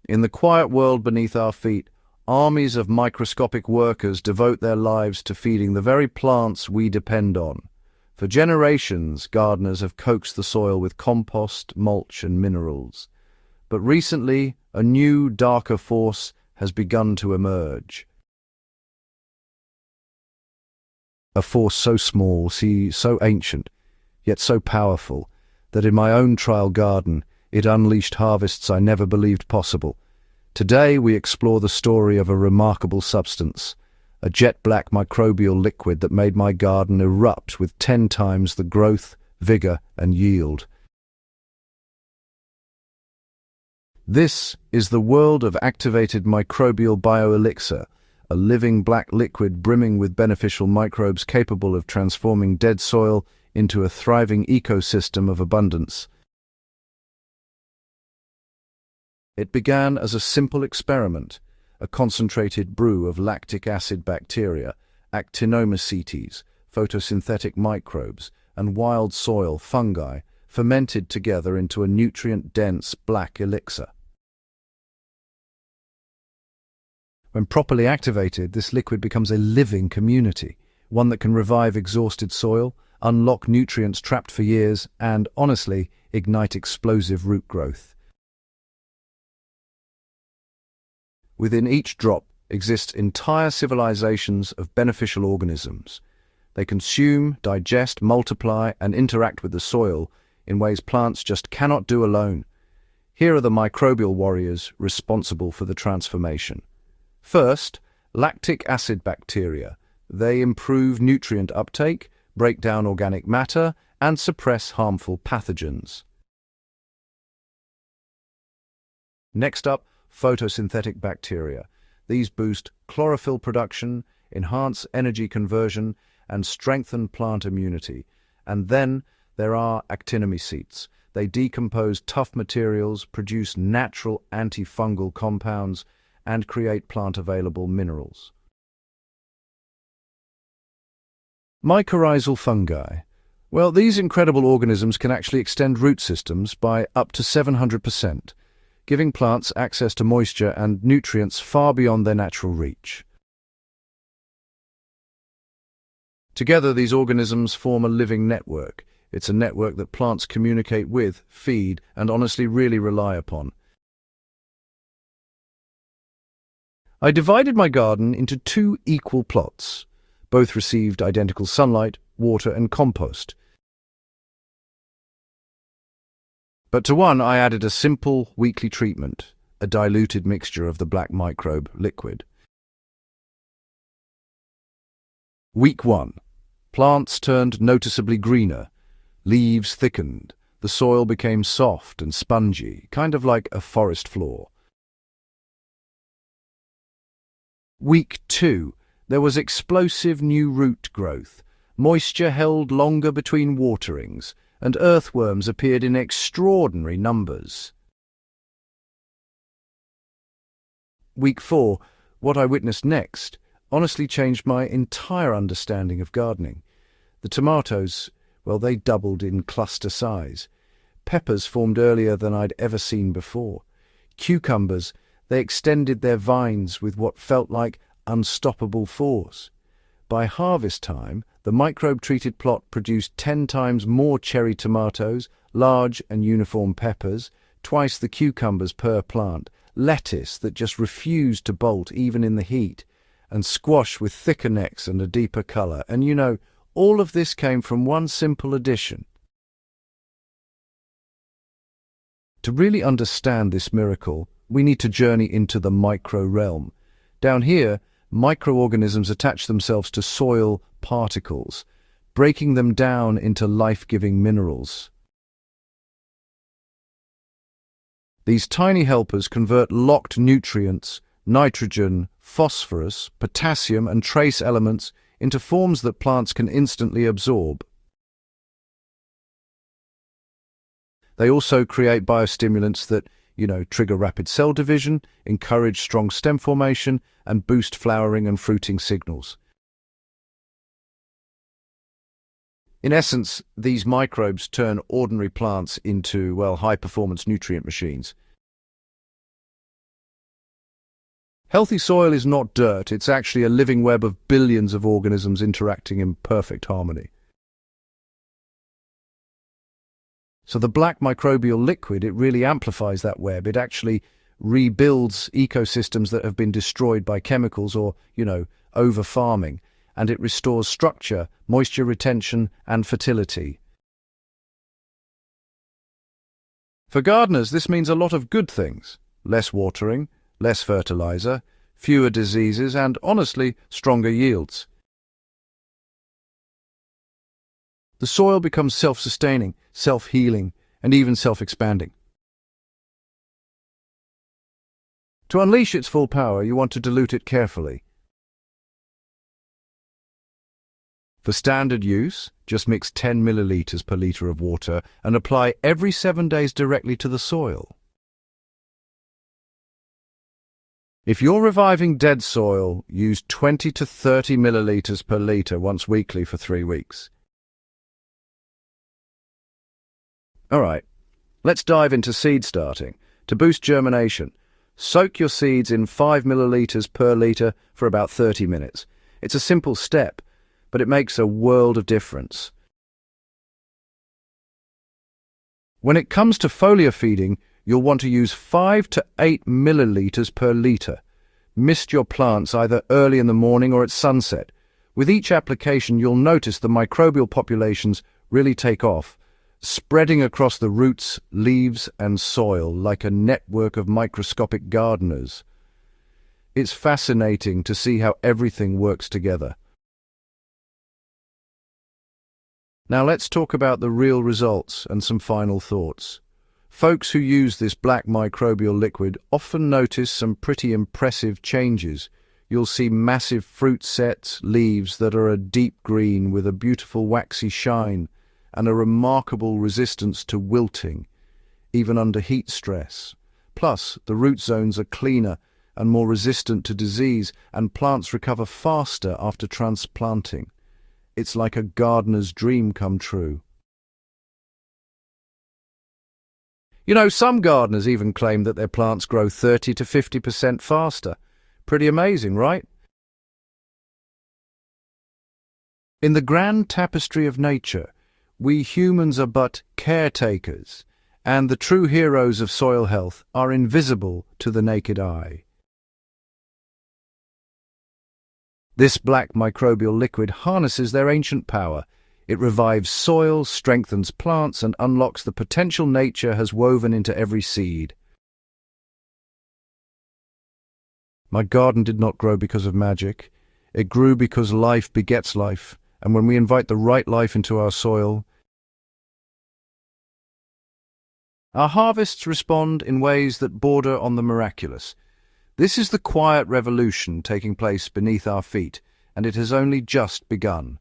In the quiet world beneath our feet, armies of microscopic workers devote their lives to feeding the very plants we depend on. For generations, gardeners have coaxed the soil with compost, mulch, and minerals. But recently, a new, darker force has begun to emerge. A force so small, so ancient, yet so powerful, that in my own trial garden, it unleashed harvests I never believed possible. Today we explore the story of a remarkable substance, a jet-black microbial liquid that made my garden erupt with 10 times the growth, vigor, and yield. This is the world of activated microbial bioelixir, a living black liquid brimming with beneficial microbes capable of transforming dead soil into a thriving ecosystem of abundance. It began as a simple experiment, a concentrated brew of lactic acid bacteria, actinomycetes, photosynthetic microbes, and wild soil fungi fermented together into a nutrient-dense black elixir. When properly activated, this liquid becomes a living community, one that can revive exhausted soil, unlock nutrients trapped for years, and, honestly, ignite explosive root growth. Within each drop exist entire civilizations of beneficial organisms. They consume, digest, multiply, and interact with the soil in ways plants just cannot do alone. Here are the microbial warriors responsible for the transformation. First, lactic acid bacteria. They improve nutrient uptake, break down organic matter, and suppress harmful pathogens. Next up, photosynthetic bacteria. These boost chlorophyll production, enhance energy conversion, and strengthen plant immunity. And then there are actinomycetes. They decompose tough materials, produce natural antifungal compounds, and create plant-available minerals. Mycorrhizal fungi. Well, these incredible organisms can actually extend root systems by up to 700%, giving plants access to moisture and nutrients far beyond their natural reach. Together, these organisms form a living network. It's a network that plants communicate with, feed, and honestly really rely upon. I divided my garden into 2 equal plots. Both received identical sunlight, water, and compost. But to one I added a simple weekly treatment, a diluted mixture of the black microbe liquid. Week 1. Plants turned noticeably greener. Leaves thickened. The soil became soft and spongy, kind of like a forest floor. Week 2. There was explosive new root growth. Moisture held longer between waterings, and earthworms appeared in extraordinary numbers. Week 4. What I witnessed next honestly changed my entire understanding of gardening. The tomatoes, well, they doubled in cluster size. Peppers formed earlier than I'd ever seen before. Cucumbers, they extended their vines with what felt like unstoppable force. By harvest time, the microbe-treated plot produced 10 times more cherry tomatoes, large and uniform peppers, twice the cucumbers per plant, lettuce that just refused to bolt even in the heat, and squash with thicker necks and a deeper color. And you know, all of this came from one simple addition. To really understand this miracle, we need to journey into the micro realm. Down here, microorganisms attach themselves to soil particles, breaking them down into life-giving minerals. These tiny helpers convert locked nutrients, nitrogen, phosphorus, potassium, and trace elements into forms that plants can instantly absorb. They also create biostimulants that, trigger rapid cell division, encourage strong stem formation, and boost flowering and fruiting signals. In essence, these microbes turn ordinary plants into, high-performance nutrient machines. Healthy soil is not dirt, it's actually a living web of billions of organisms interacting in perfect harmony. So the black microbial liquid, it really amplifies that web. It actually rebuilds ecosystems that have been destroyed by chemicals or, over-farming, and it restores structure, moisture retention, and fertility. For gardeners, this means a lot of good things. Less watering, less fertilizer, fewer diseases, and, honestly, stronger yields. The soil becomes self-sustaining, self-healing, and even self-expanding. To unleash its full power, you want to dilute it carefully. For standard use, just mix 10 milliliters per liter of water and apply every 7 days directly to the soil. If you're reviving dead soil, use 20 to 30 milliliters per liter once weekly for 3 weeks. Alright, let's dive into seed starting. To boost germination, soak your seeds in 5 milliliters per liter for about 30 minutes. It's a simple step, but it makes a world of difference. When it comes to foliar feeding, you'll want to use 5 to 8 milliliters per liter. Mist your plants either early in the morning or at sunset. With each application, you'll notice the microbial populations really take off, spreading across the roots, leaves, and soil like a network of microscopic gardeners. It's fascinating to see how everything works together. Now let's talk about the real results and some final thoughts. Folks who use this black microbial liquid often notice some pretty impressive changes. You'll see massive fruit sets, leaves that are a deep green with a beautiful waxy shine, and a remarkable resistance to wilting, even under heat stress. Plus, the root zones are cleaner and more resistant to disease, and plants recover faster after transplanting. It's like a gardener's dream come true. Some gardeners even claim that their plants grow 30 to 50% faster. Pretty amazing, right? In the grand tapestry of nature, we humans are but caretakers, and the true heroes of soil health are invisible to the naked eye. This black microbial liquid harnesses their ancient power. It revives soil, strengthens plants, and unlocks the potential nature has woven into every seed. My garden did not grow because of magic. It grew because life begets life, and when we invite the right life into our soil, our harvests respond in ways that border on the miraculous. This is the quiet revolution taking place beneath our feet, and it has only just begun.